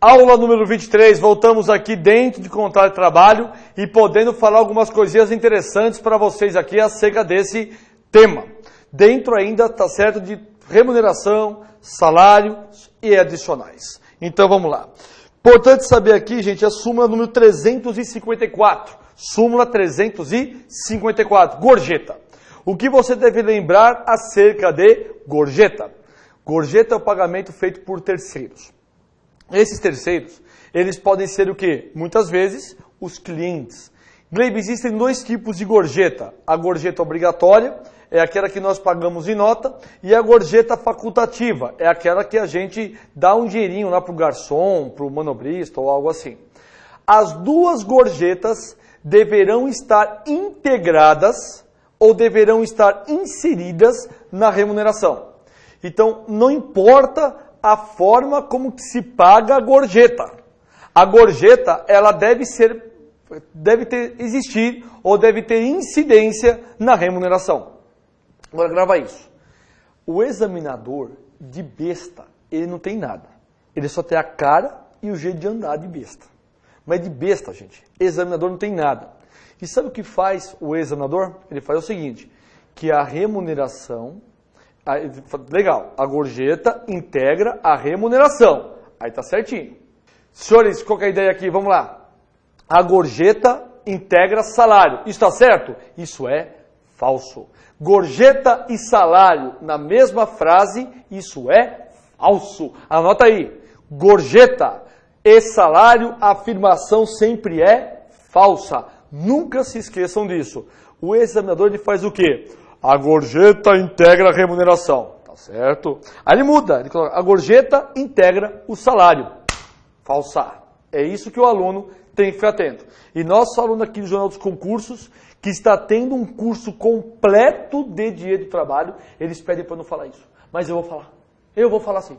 Aula número 23, voltamos aqui dentro de contrato de trabalho e podendo falar algumas coisinhas interessantes para vocês aqui acerca desse tema. Dentro ainda, tá certo, de remuneração, salário e adicionais. Então vamos lá. Importante saber aqui, gente, a súmula número 354. Súmula 354, gorjeta. O que você deve lembrar acerca de gorjeta? Gorjeta é o pagamento feito por terceiros. Esses terceiros, eles podem ser o quê? Muitas vezes, os clientes. Gleibe, existem dois tipos de gorjeta. A gorjeta obrigatória, é aquela que nós pagamos em nota, e a gorjeta facultativa, é aquela que a gente dá um dinheirinho lá para o garçom, para o manobrista ou algo assim. As duas gorjetas deverão estar integradas ou deverão estar inseridas na remuneração. Então, não importa a forma como que se paga a gorjeta. A gorjeta, ela deve existir ou deve ter incidência na remuneração. Agora grava isso. O examinador de besta, ele não tem nada. Ele só tem a cara e o jeito de andar de besta. Mas de besta, gente, examinador não tem nada. E sabe o que faz o examinador? Ele faz o seguinte, que a remuneração... Legal, a gorjeta integra a remuneração. Aí tá certinho. Senhores, qual que é a ideia aqui? Vamos lá. A gorjeta integra salário. Isso está certo? Isso é falso. Gorjeta e salário na mesma frase, isso é falso. Anota aí. Gorjeta e salário, a afirmação sempre é falsa. Nunca se esqueçam disso. O examinador ele faz o quê? A gorjeta integra a remuneração. Tá certo? Aí ele muda. Ele coloca, a gorjeta integra o salário. Falsa. É isso que o aluno tem que ficar atento. E nosso aluno aqui no Jornal dos Concursos, que está tendo um curso completo de direito do trabalho, eles pedem para não falar isso. Mas eu vou falar. Eu vou falar sim.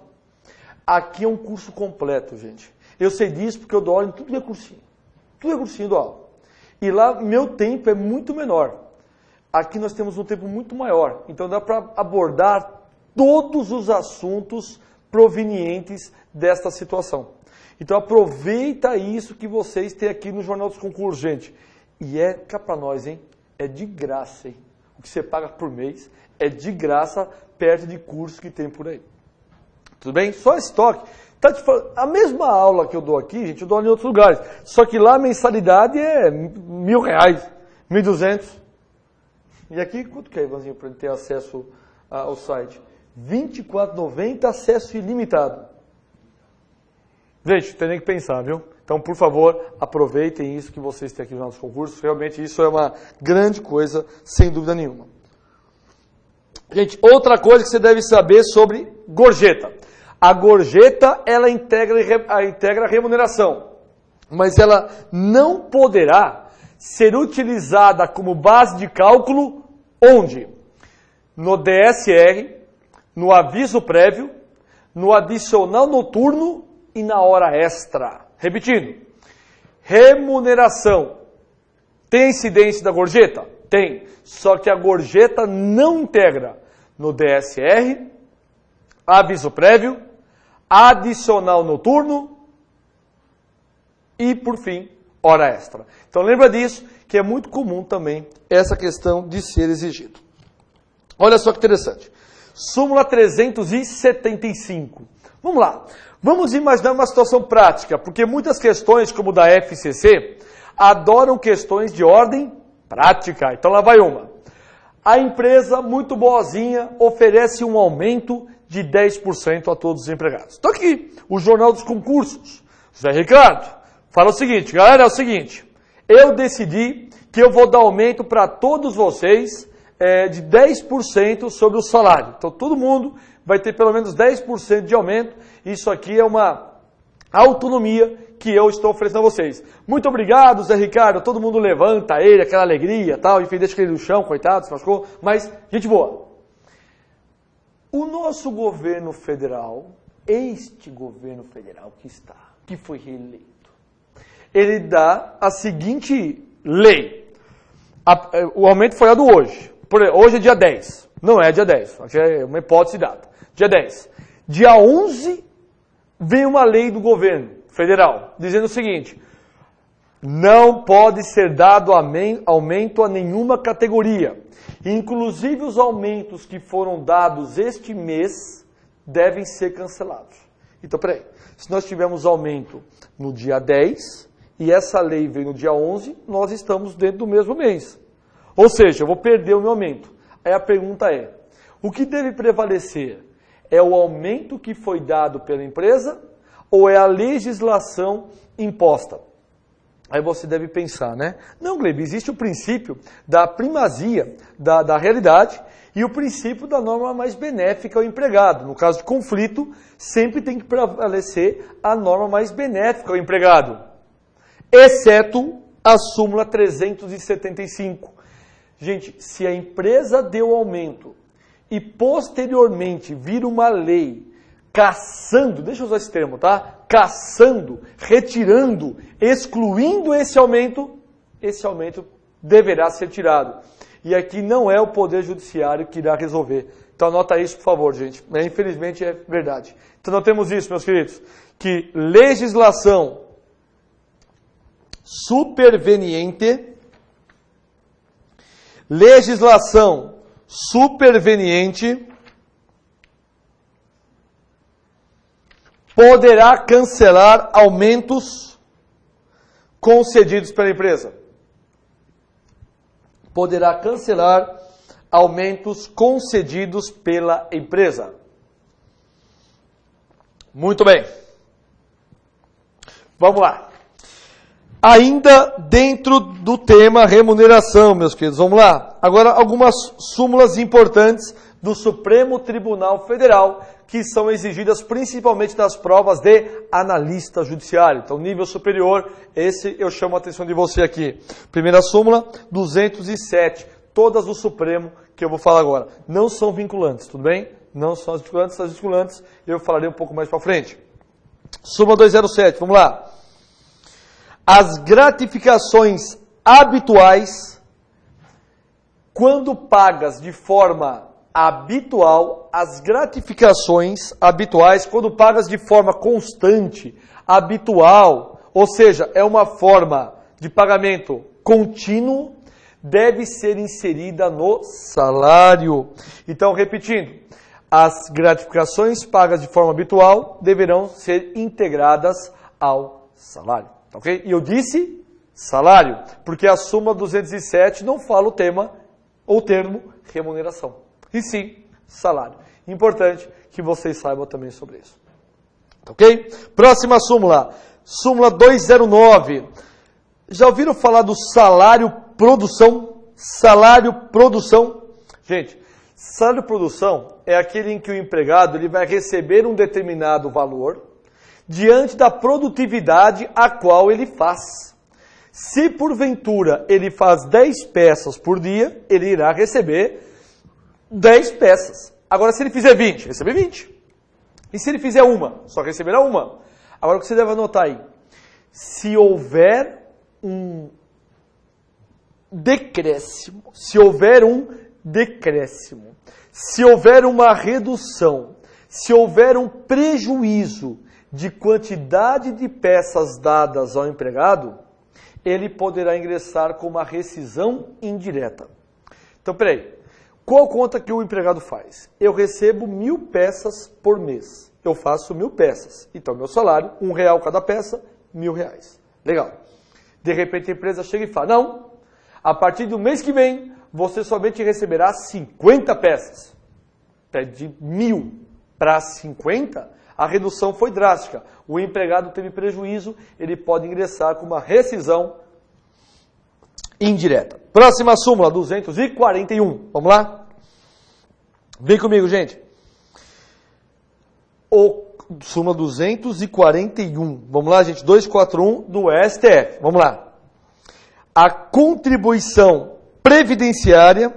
Aqui é um curso completo, gente. Eu sei disso porque eu dou aula em tudo que é cursinho. Tudo é cursinho, dou aula. E lá meu tempo é muito menor. Aqui nós temos um tempo muito maior, então dá para abordar todos os assuntos provenientes desta situação. Então aproveita isso que vocês têm aqui no Jornal dos Concursos, gente. E é cá para nós, hein? É de graça, hein? O que você paga por mês é de graça perto de cursos que tem por aí. Tudo bem? Só esse toque. Tá te falando, a mesma aula que eu dou aqui, gente, eu dou em outros lugares. Só que lá a mensalidade é R$1.000, 1.200. E aqui, quanto que é, Ivanzinho, para ele ter acesso ao site? R$24,90, acesso ilimitado. Gente, tem que pensar, viu? Então, por favor, aproveitem isso que vocês têm aqui nos nossos concursos. Realmente, isso é uma grande coisa, sem dúvida nenhuma. Gente, outra coisa que você deve saber sobre gorjeta. A gorjeta, ela integra a remuneração, mas ela não poderá ser utilizada como base de cálculo onde? No DSR, no aviso prévio, no adicional noturno e na hora extra. Repetindo, remuneração tem incidência da gorjeta? Tem, só que a gorjeta não integra no DSR, aviso prévio, adicional noturno e, por fim, hora extra. Então lembra disso, que é muito comum também essa questão de ser exigido. Olha só que interessante. Súmula 375. Vamos lá. Vamos imaginar uma situação prática, porque muitas questões, como da FCC, adoram questões de ordem prática. Então lá vai uma. A empresa, muito boazinha, oferece um aumento de 10% a todos os empregados. Então aqui, o Jornal dos Concursos, José Ricardo, fala o seguinte, galera, é o seguinte, eu decidi que eu vou dar aumento para todos vocês de 10% sobre o salário. Então todo mundo vai ter pelo menos 10% de aumento. Isso aqui é uma autonomia que eu estou oferecendo a vocês. Muito obrigado, Zé Ricardo. Todo mundo levanta ele, aquela alegria, tal. Enfim, deixa ele no chão, coitado, se machucou. Mas, gente boa. O nosso governo federal, este governo federal que foi reeleito, ele dá a seguinte lei. O aumento foi a do hoje. Hoje é dia 10. Não é dia 10. Aqui é uma hipótese dada. Dia 10. Dia 11 vem uma lei do governo Federal, dizendo o seguinte: não pode ser dado aumento a nenhuma categoria. Inclusive os aumentos que foram dados este mês devem ser cancelados. Então, peraí, se nós tivermos aumento no dia 10 e essa lei veio no dia 11, nós estamos dentro do mesmo mês. Ou seja, eu vou perder o meu aumento. Aí a pergunta é, o que deve prevalecer? É o aumento que foi dado pela empresa ou é a legislação imposta? Aí você deve pensar, né? Não, Glebe, existe o princípio da primazia da realidade e o princípio da norma mais benéfica ao empregado. No caso de conflito, sempre tem que prevalecer a norma mais benéfica ao empregado, exceto a súmula 375. Gente, se a empresa deu aumento e posteriormente vira uma lei caçando, deixa eu usar esse termo, tá? Caçando, retirando, excluindo esse aumento deverá ser tirado. E aqui não é o Poder Judiciário que irá resolver. Então anota isso, por favor, gente. Infelizmente é verdade. Então nós temos isso, meus queridos, que legislação superveniente poderá cancelar aumentos concedidos pela empresa. Poderá cancelar aumentos concedidos pela empresa. Muito bem. Vamos lá. Ainda dentro do tema remuneração, meus queridos. Vamos lá. Agora, algumas súmulas importantes do Supremo Tribunal Federal, que são exigidas principalmente das provas de analista judiciário. Então, nível superior, esse eu chamo a atenção de você aqui. Primeira súmula, 207. Todas do Supremo que eu vou falar agora. Não são vinculantes, tudo bem? Não são as vinculantes eu falarei um pouco mais para frente. Súmula 207, vamos lá. As gratificações habituais, quando pagas de forma habitual, as gratificações habituais, quando pagas de forma constante, habitual, ou seja, é uma forma de pagamento contínuo, deve ser inserida no salário. Então, repetindo, as gratificações pagas de forma habitual deverão ser integradas ao salário. Ok? E eu disse salário, porque a súmula 207 não fala o tema ou termo remuneração. E sim, salário. Importante que vocês saibam também sobre isso. Ok? Próxima súmula. Súmula 209. Já ouviram falar do salário produção? Salário produção. Gente, salário produção é aquele em que o empregado ele vai receber um determinado valor diante da produtividade a qual ele faz. Se porventura ele faz 10 peças por dia, ele irá receber 10 peças. Agora, se ele fizer 20, receber 20. E se ele fizer uma, só receberá uma. Agora, o que você deve anotar aí? Se houver um decréscimo, se houver uma redução, se houver um prejuízo de quantidade de peças dadas ao empregado, ele poderá ingressar com uma rescisão indireta. Então, peraí. Qual conta que o empregado faz? Eu recebo 1.000 peças por mês. Eu faço 1.000 peças. Então, meu salário, R$1 cada peça, R$1.000. Legal. De repente, a empresa chega e fala, não, a partir do mês que vem, você somente receberá 50 peças. De 1.000 para 50, a redução foi drástica. O empregado teve prejuízo, ele pode ingressar com uma rescisão indireta. Próxima súmula, 241. Vamos lá? Vem comigo, gente. Súmula 241. Vamos lá, gente? 241 do STF. Vamos lá. A contribuição previdenciária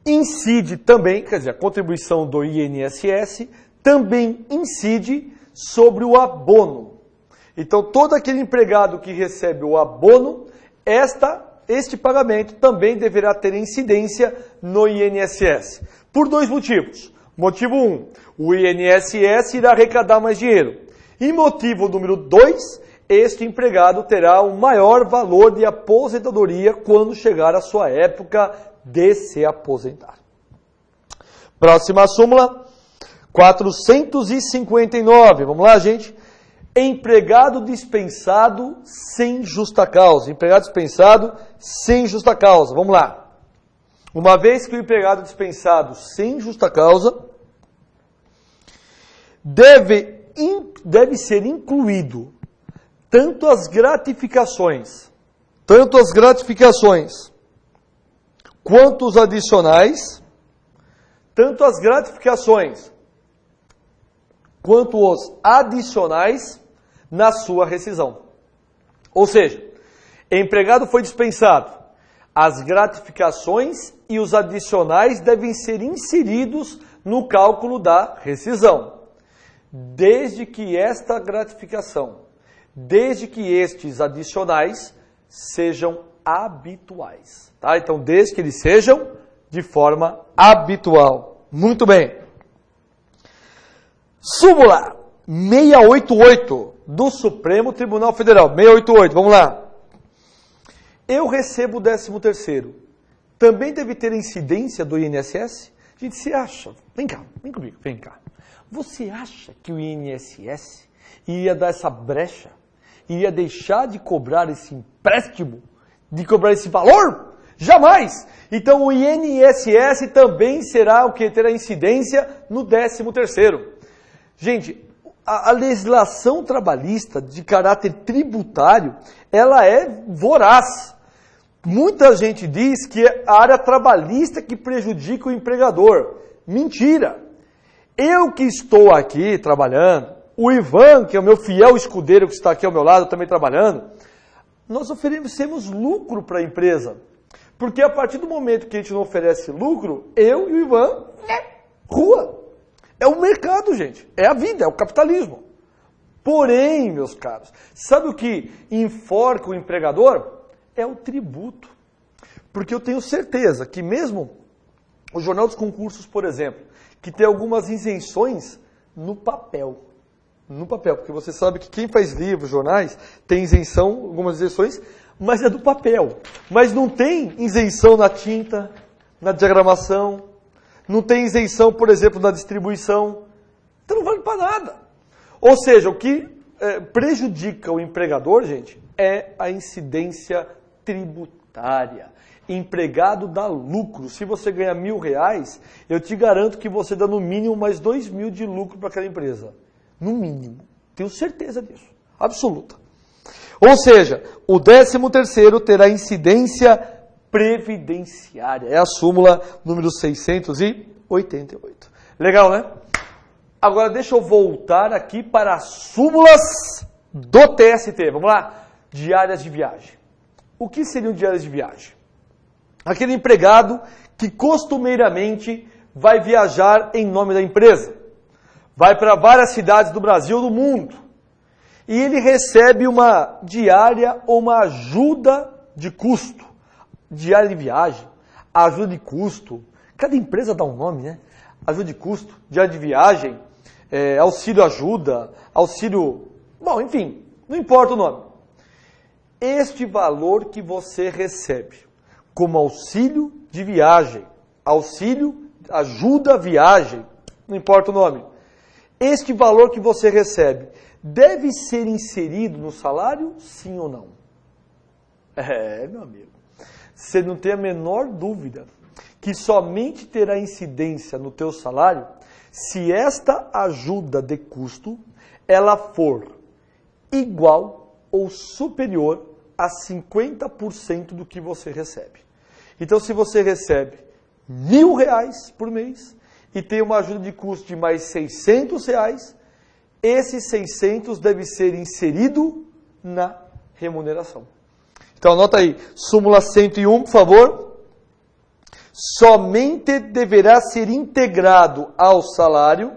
incide também, quer dizer, a contribuição do INSS também incide sobre o abono. Então, todo aquele empregado que recebe o abono, este pagamento também deverá ter incidência no INSS. Por 2 motivos. Motivo 1, o INSS irá arrecadar mais dinheiro. E motivo número 2, este empregado terá um maior valor de aposentadoria quando chegar a sua época de se aposentar. Próxima súmula, 459. Vamos lá, gente. Empregado dispensado sem justa causa. Empregado dispensado sem justa causa. Vamos lá. Uma vez que o empregado dispensado sem justa causa deve ser incluído tanto as gratificações quanto os adicionais, tanto as gratificações quanto os adicionais na sua rescisão. Ou seja, empregado foi dispensado, as gratificações e os adicionais devem ser inseridos no cálculo da rescisão, desde que esta gratificação, desde que estes adicionais sejam habituais. Tá? Então, desde que eles sejam de forma habitual. Muito bem. Súmula 688 do Supremo Tribunal Federal. 688, vamos lá. Eu recebo o 13º. Também deve ter incidência do INSS? Gente, você acha? Vem cá, vem comigo, vem cá. Você acha que o INSS iria dar essa brecha? Iria deixar de cobrar esse empréstimo? De cobrar esse valor? Jamais! Então o INSS também será o que terá incidência no 13º. Gente, a legislação trabalhista de caráter tributário, ela é voraz. Muita gente diz que é a área trabalhista que prejudica o empregador. Mentira! Eu que estou aqui trabalhando, o Ivan, que é o meu fiel escudeiro que está aqui ao meu lado também trabalhando, nós oferecemos lucro para a empresa. Porque a partir do momento que a gente não oferece lucro, eu e o Ivan, rua. É o mercado, gente. É a vida, é o capitalismo. Porém, meus caros, sabe o que enforca o empregador? É o tributo. Porque eu tenho certeza que mesmo o Jornal dos Concursos, por exemplo, que tem algumas isenções no papel. No papel, porque você sabe que quem faz livros, jornais, tem isenção, algumas isenções, mas é do papel. Mas não tem isenção na tinta, na diagramação, não tem isenção, por exemplo, na distribuição. Então não vale para nada. Ou seja, o que prejudica o empregador, gente, é a incidência tributária. Empregado dá lucro. Se você ganha R$1.000, eu te garanto que você dá no mínimo mais 2.000 de lucro para aquela empresa. No mínimo. Tenho certeza disso. Absoluta. Ou seja, o 13º terá incidência previdenciária. É a súmula número 688. Legal, né? Agora deixa eu voltar aqui para as súmulas do TST. Vamos lá? Diárias de viagem. O que seriam diárias de viagem? Aquele empregado que costumeiramente vai viajar em nome da empresa. Vai para várias cidades do Brasil ou do mundo. E ele recebe uma diária ou uma ajuda de custo. Diária de viagem, ajuda de custo. Cada empresa dá um nome, né? Ajuda de custo, diária de viagem, auxílio ajuda, auxílio... Bom, enfim, não importa o nome. Este valor que você recebe como auxílio de viagem, auxílio, ajuda viagem, não importa o nome. Este valor que você recebe deve ser inserido no salário, sim ou não? Meu amigo. Você não tem a menor dúvida que somente terá incidência no teu salário se esta ajuda de custo ela for igual ou superior a 50% do que você recebe. Então, se você recebe R$1.000 por mês e tem uma ajuda de custo de mais R$600, esses 600 deve ser inserido na remuneração. Então, anota aí, súmula 101, por favor. Somente deverá ser integrado ao salário,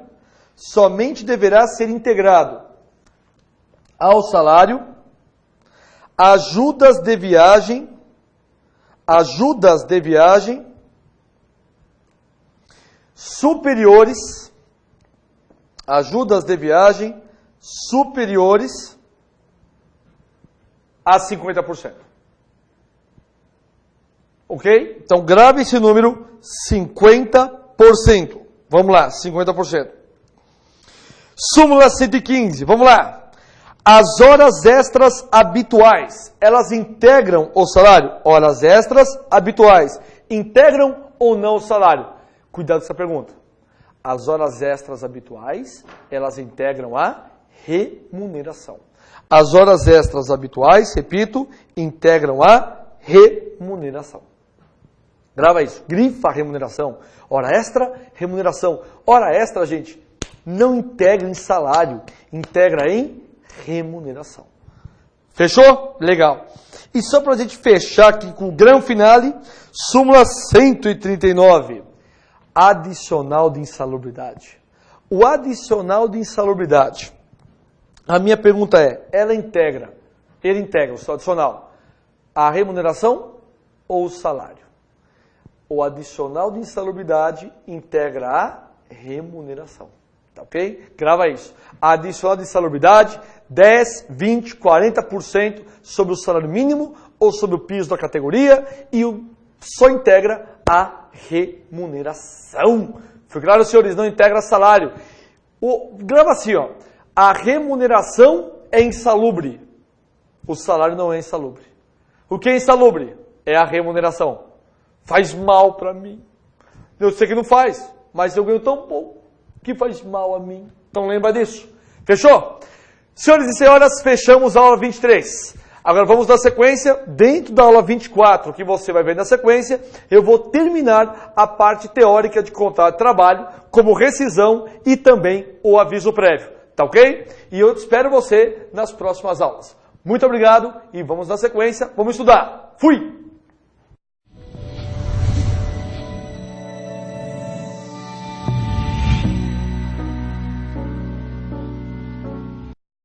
ajudas de viagem superiores superiores a 50%. Ok? Então, grave esse número, 50%. Vamos lá, 50%. Súmula 115, vamos lá. As horas extras habituais, elas integram o salário? Horas extras habituais, integram ou não o salário? Cuidado com essa pergunta. As horas extras habituais, elas integram a remuneração. As horas extras habituais, repito, integram a remuneração. Grava isso. Grifa remuneração. Hora extra, remuneração. Hora extra, gente, não integra em salário, integra em remuneração. Fechou? Legal. E só para a gente fechar aqui com o grande finale, súmula 139. Adicional de insalubridade. O adicional de insalubridade. A minha pergunta é, ele integra, o seu adicional, a remuneração ou o salário? O adicional de insalubridade integra a remuneração. Tá ok? Grava isso. Adicional de insalubridade, 10, 20, 40% sobre o salário mínimo ou sobre o piso da categoria e só integra a remuneração. Foi claro, senhores? Não integra salário. Grava assim, ó. A remuneração é insalubre. O salário não é insalubre. O que é insalubre? É a remuneração. Faz mal para mim. Eu sei que não faz, mas eu ganho tão pouco que faz mal a mim. Então lembra disso. Fechou? Senhores e senhoras, fechamos a aula 23. Agora vamos dar sequência. Dentro da aula 24, que você vai ver na sequência, eu vou terminar a parte teórica de contrato de trabalho, como rescisão e também o aviso prévio. Tá ok? E eu espero você nas próximas aulas. Muito obrigado e vamos na sequência. Vamos estudar. Fui!